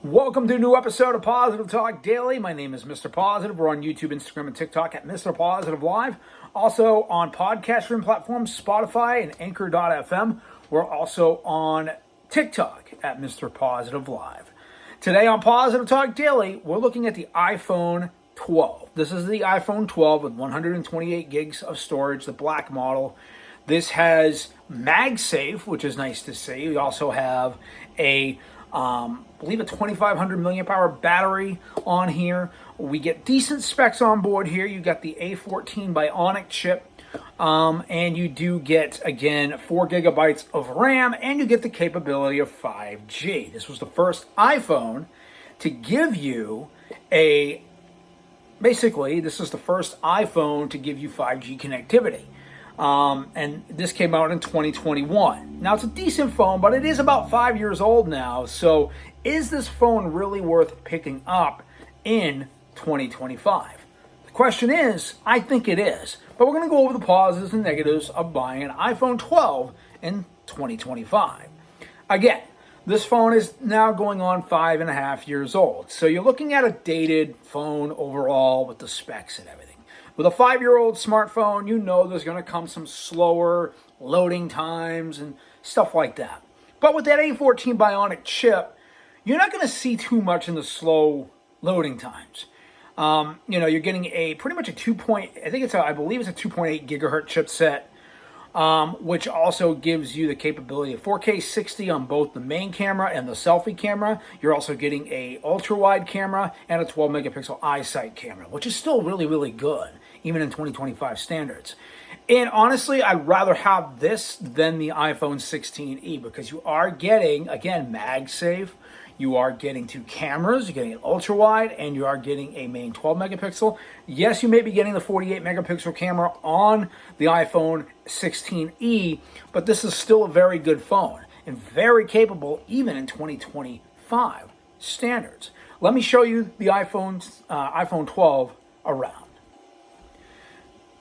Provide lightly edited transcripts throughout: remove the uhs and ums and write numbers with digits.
Welcome to a new episode of Positive Talk Daily. My name is Mr. Positive. We're on YouTube, Instagram, and TikTok at Mr. Positive Live. Also on podcast stream platforms, Spotify and Anchor.fm. We're also on TikTok at Mr. Positive Live. Today on Positive Talk Daily, we're looking at the iPhone 12. This is the iPhone 12 with 128 gigs of storage, the black model. This has MagSafe, which is nice to see. We also have I believe a 2500 milliamp hour battery on here. We get decent specs on board here. You got the A14 Bionic chip, and you do get, again, 4 gigabytes of RAM, and you get the capability of 5G. This was the first iPhone to give you this is the first iPhone to give you 5G connectivity. And this came out in 2021. Now, it's a decent phone, but it is about 5 years old now. So is this phone really worth picking up in 2025? The question is, I think it is. But we're going to go over the positives and negatives of buying an iPhone 12 in 2025. Again, this phone is now going on 5.5 years old. So you're looking at a dated phone overall with the specs and everything. With a 5-year-old smartphone, you know there's going to come some slower loading times and stuff like that. But with that A14 Bionic chip, you're not going to see too much in the slow loading times. You're getting pretty much I believe it's a 2.8 gigahertz chipset, which also gives you the capability of 4K 60 on both the main camera and the selfie camera. You're also getting a ultra wide camera and a 12 megapixel iSight camera, which is still really, really good, even in 2025 standards. And honestly, I'd rather have this than the iPhone 16e because you are getting, again, MagSafe. You are getting 2 cameras, you're getting an ultra wide, and you are getting a main 12 megapixel. Yes, you may be getting the 48 megapixel camera on the iPhone 16e, but this is still a very good phone and very capable even in 2025 standards. Let me show you the iPhone 12 around.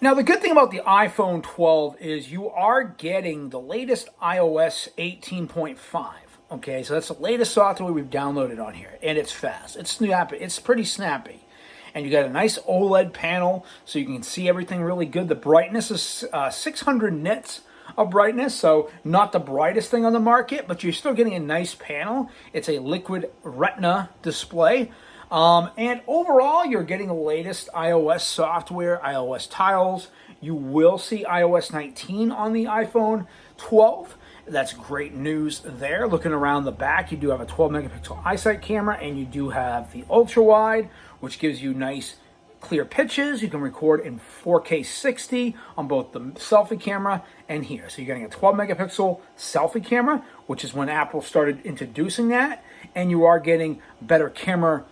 Now, the good thing about the iPhone 12 is you are getting the latest iOS 18.5. Okay, so that's the latest software we've downloaded on here, and it's fast. It's snappy. It's pretty snappy. And you got a nice OLED panel, so you can see everything really good. The brightness is 600 nits of brightness, so not the brightest thing on the market, but you're still getting a nice panel. It's a liquid retina display. And overall, you're getting the latest iOS software, iOS tiles. You will see iOS 19 on the iPhone 12. That's great news there. Looking around the back, you do have a 12 megapixel iSight camera, and you do have the ultra wide, which gives you nice clear pictures. You can record in 4K 60 on both the selfie camera and here. So you're getting a 12 megapixel selfie camera, which is when Apple started introducing that, and you are getting better camera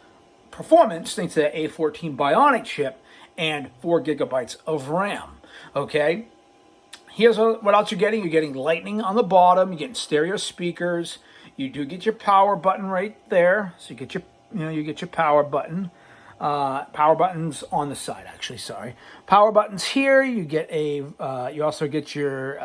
performance thanks to the A14 Bionic chip and 4 gigabytes of RAM. Okay. Here's what else you're getting. You're getting Lightning on the bottom. You're getting stereo speakers. You do get your power button right there. So you get your power button. Power buttons on the side, actually. Sorry, power buttons here. You get you also get your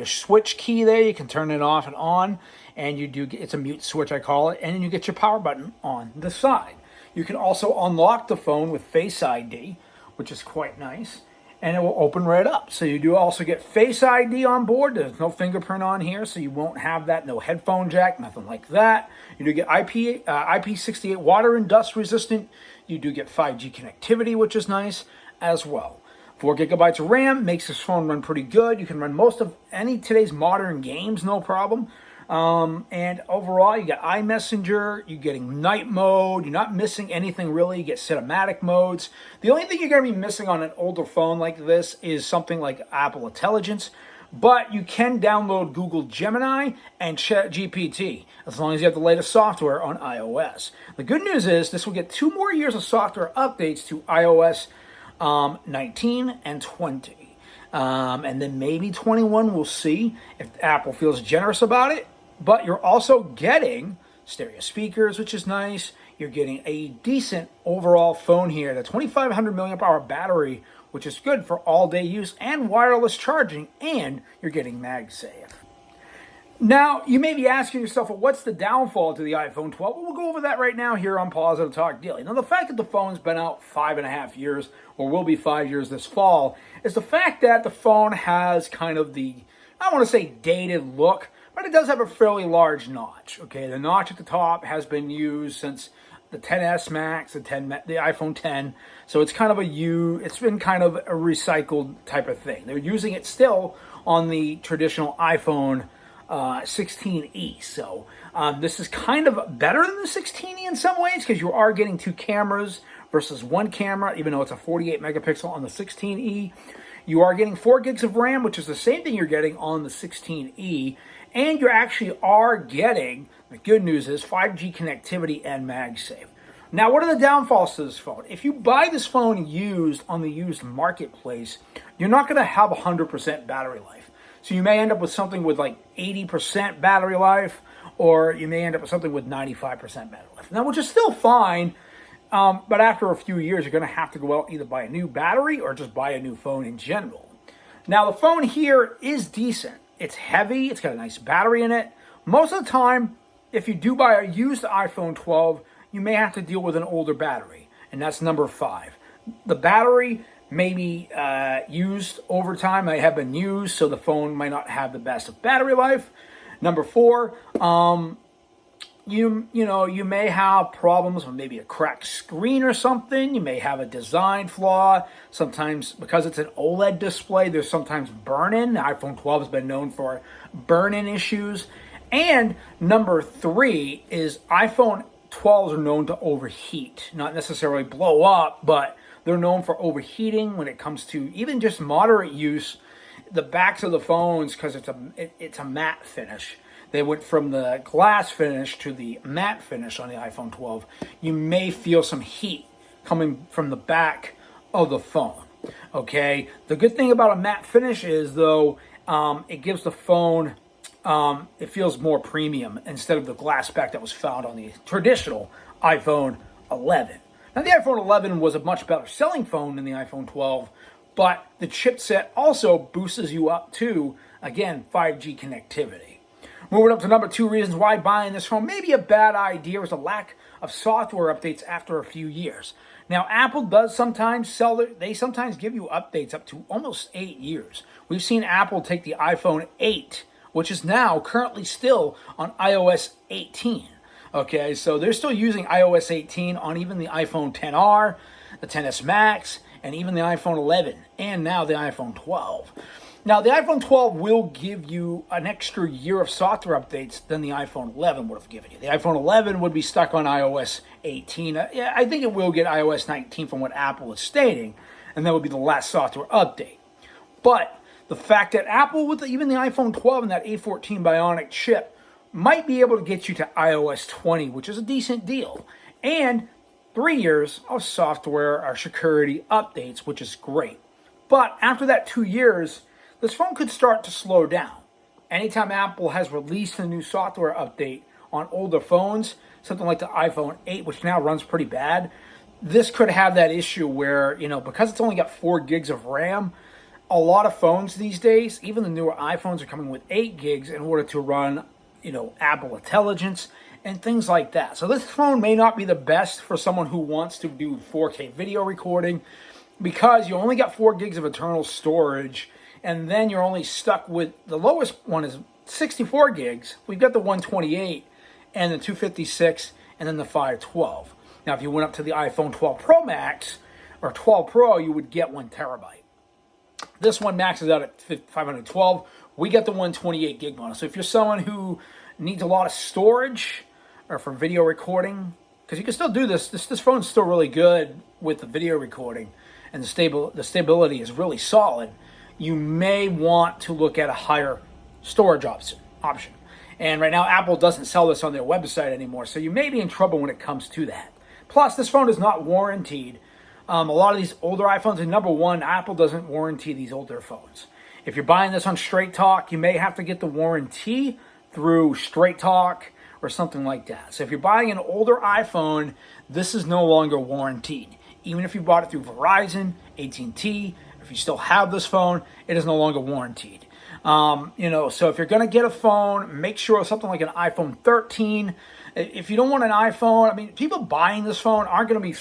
switch key there. You can turn it off and on, and you do get, it's a mute switch, I call it, and then you get your power button on the side. You can also unlock the phone with Face ID, which is quite nice. And it will open right up. So you do also get Face ID on board. There's no fingerprint on here, so you won't have that. No headphone jack, nothing like that. You do get IP68 water and dust resistant. You do get 5G connectivity, which is nice as well. 4 gigabytes of RAM makes this phone run pretty good. You can run most of today's modern games, no problem. And overall, you got iMessenger, you're getting night mode, you're not missing anything really, you get cinematic modes. The only thing you're going to be missing on an older phone like this is something like Apple Intelligence, but you can download Google Gemini and ChatGPT as long as you have the latest software on iOS. The good news is this will get 2 more years of software updates to iOS 19 and 20. And then maybe 21, we'll see if Apple feels generous about it. But you're also getting stereo speakers, which is nice. You're getting a decent overall phone here. The 2500 milliamp hour battery, which is good for all day use and wireless charging. And you're getting MagSafe. Now, you may be asking yourself, well, what's the downfall to the iPhone 12? Well, we'll go over that right now here on Positive Talk Daily. Now, the fact that the phone's been out 5.5 years, or will be 5 years this fall, is the fact that the phone has kind of the, I don't want to say dated look, but it does have a fairly large notch. Okay, the notch at the top has been used since the 10s Max, the iPhone 10. So it's kind of it's been kind of a recycled type of thing. They're using it still on the traditional iPhone 16e. So this is kind of better than the 16e in some ways, because you are getting two cameras versus one camera, even though it's a 48 megapixel on the 16e. You are getting 4 gigs of RAM, which is the same thing you're getting on the 16e. And you actually are getting, the good news is, 5G connectivity and MagSafe. Now, what are the downfalls to this phone? If you buy this phone used on the used marketplace, you're not going to have 100% battery life. So you may end up with something with like 80% battery life, or you may end up with something with 95% battery life. Now, which is still fine, but after a few years, you're going to have to go out and either buy a new battery or just buy a new phone in general. Now, the phone here is decent. It's heavy. It's got a nice battery in it. Most of the time, if you do buy a used iPhone 12, you may have to deal with an older battery, and that's number 5. The battery may be used over time, might have been used, so the phone might not have the best of battery life. Number 4, you may have problems with maybe a cracked screen or something. You may have a design flaw. Sometimes, because it's an OLED display, there's sometimes burn-in. The iPhone 12 has been known for burn-in issues. And number 3 is iPhone 12s are known to overheat. Not necessarily blow up, but they're known for overheating when it comes to even just moderate use. The backs of the phones, because it's a matte finish. They went from the glass finish to the matte finish on the iPhone 12. You may feel some heat coming from the back of the phone. Okay. The good thing about a matte finish is, though, it gives the phone, it feels more premium instead of the glass back that was found on the traditional iPhone 11. Now, the iPhone 11 was a much better selling phone than the iPhone 12, but the chipset also boosts you up to, again, 5G connectivity. Moving up to number 2 reasons why buying this phone may be a bad idea is a lack of software updates after a few years. Now, Apple does sometimes they sometimes give you updates up to almost 8 years. We've seen Apple take the iPhone 8, which is now currently still on iOS 18. Okay, so they're still using iOS 18 on even the iPhone XR, the XS Max, and even the iPhone 11, and now the iPhone 12. Now, the iPhone 12 will give you an extra year of software updates than the iPhone 11 would have given you. The iPhone 11 would be stuck on iOS 18. Yeah, I think it will get iOS 19 from what Apple is stating, and that would be the last software update. But the fact that Apple, with even the iPhone 12 and that A14 Bionic chip, might be able to get you to iOS 20, which is a decent deal. And 3 years of software or security updates, which is great. But after that 2 years, this phone could start to slow down. Anytime Apple has released a new software update on older phones, something like the iPhone 8, which now runs pretty bad, this could have that issue where, because it's only got 4 gigs of RAM, a lot of phones these days, even the newer iPhones, are coming with 8 gigs in order to run, Apple Intelligence and things like that. So this phone may not be the best for someone who wants to do 4K video recording, because you only got 4 gigs of internal storage, and then you're only stuck with, the lowest one is 64 gigs. We've got the 128 and the 256 and then the 512. Now, if you went up to the iPhone 12 Pro Max or 12 Pro, you would get 1 terabyte. This one maxes out at 512. We get the 128 gig model. So if you're someone who needs a lot of storage or for video recording, because you can still do this phone's still really good with the video recording, and the stability is really solid, you may want to look at a higher storage option. And right now, Apple doesn't sell this on their website anymore, so you may be in trouble when it comes to that. Plus, this phone is not warranted. A lot of these older iPhones, and number one, Apple doesn't warranty these older phones. If you're buying this on Straight Talk, you may have to get the warranty through Straight Talk or something like that. So if you're buying an older iPhone, this is no longer warranted. Even if you bought it through Verizon, AT&T, if you still have this phone, it is no longer warranted. So if you're going to get a phone, make sure it's something like an iPhone 13. If you don't want an iPhone, I mean, people buying this phone aren't going to be,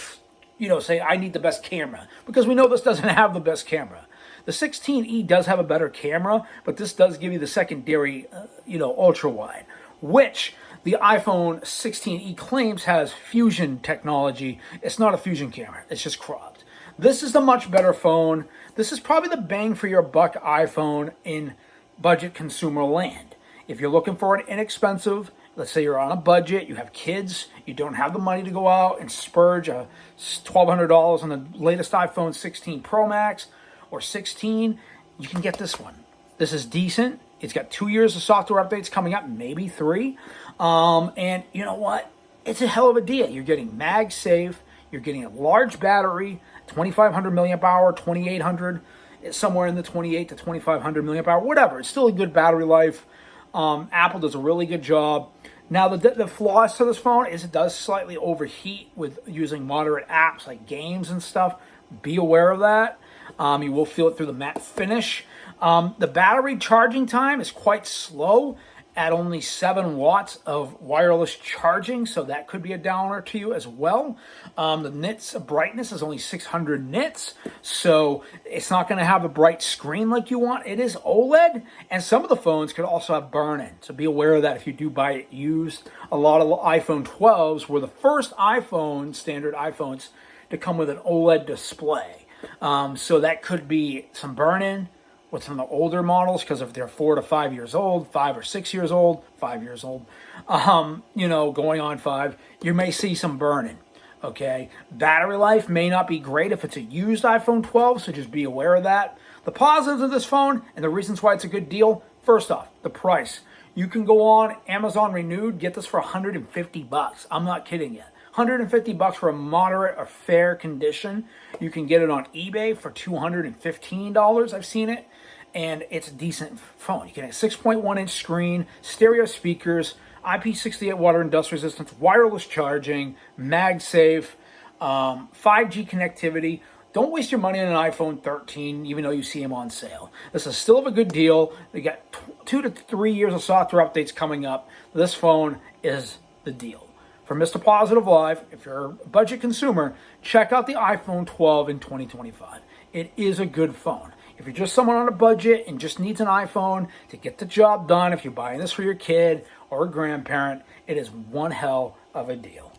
say, I need the best camera, because we know this doesn't have the best camera. The 16E does have a better camera, but this does give you the secondary, ultra wide, which the iPhone 16E claims has fusion technology. It's not a fusion camera. It's just cropped. This is the much better phone. This is probably the bang for your buck iPhone in budget consumer land. If you're looking for an inexpensive, let's say you're on a budget, you have kids, you don't have the money to go out and spurge $1,200 on the latest iPhone 16 Pro Max or 16, you can get this one. This is decent. It's got 2 years of software updates coming up, maybe 3. And you know what? It's a hell of a deal. You're getting MagSafe. You're getting a large battery, 2,500 milliamp hour, 2,800. It's somewhere in the 28 to 2,500 milliamp hour, whatever. It's still a good battery life. Apple does a really good job. Now, the flaws to this phone is it does slightly overheat with using moderate apps like games and stuff. Be aware of that. You will feel it through the matte finish. The battery charging time is quite slow at only 7 watts of wireless charging, so that could be a downer to you as well. The nits brightness is only 600 nits, so it's not going to have a bright screen like you want. It is OLED, and some of the phones could also have burn-in, so be aware of that if you do buy it used. A lot of iPhone 12s were the first standard iPhones to come with an OLED display. So that could be some burn-in with some of the older models, because if they're 4 to 5 years old, 5 or 6 years old, 5 years old, going on 5, you may see some burn-in. Okay, battery life may not be great if it's a used iPhone 12, so just be aware of that. The positives of this phone and the reasons why it's a good deal: first off, the price. You can go on Amazon Renewed, get this for $150. I'm not kidding you. $150 for a moderate or fair condition. You can get it on eBay for $215. I've seen it, and it's a decent phone. You can have a 6.1-inch screen, stereo speakers, IP68 water and dust resistance, wireless charging, MagSafe, 5G connectivity. Don't waste your money on an iPhone 13, even though you see them on sale. This is still a good deal. They got 2 to 3 years of software updates coming up. This phone is the deal. For Mr. Positive Live, if you're a budget consumer, check out the iPhone 12 in 2025. It is a good phone. If you're just someone on a budget and just needs an iPhone to get the job done, if you're buying this for your kid or a grandparent, it is one hell of a deal.